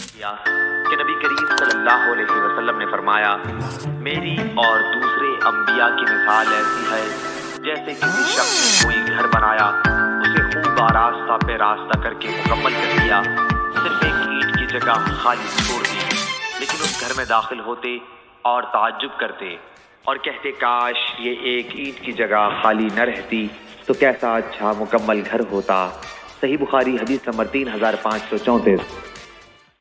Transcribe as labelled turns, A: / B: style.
A: कि नबी करीम सल्लल्लाहु अलैहि वसल्लम ने फरमाया, मेरी और दूसरे अंबिया की मिसाल ऐसी है जैसे किसी शख्स ने कोई घर बनाया, उसे खूब आरास्ता पे रास्ता करके मुकम्मल कर दिया, सिर्फ एक ईंट की जगह खाली छोड़ दी। लेकिन उस घर में दाखिल होते और ताज्जुब करते और कहते, काश ये एक ईंट की जगह खाली न रहती तो कैसा अच्छा मुकम्मल घर होता। सही बुखारी हदीस नंबर 3534।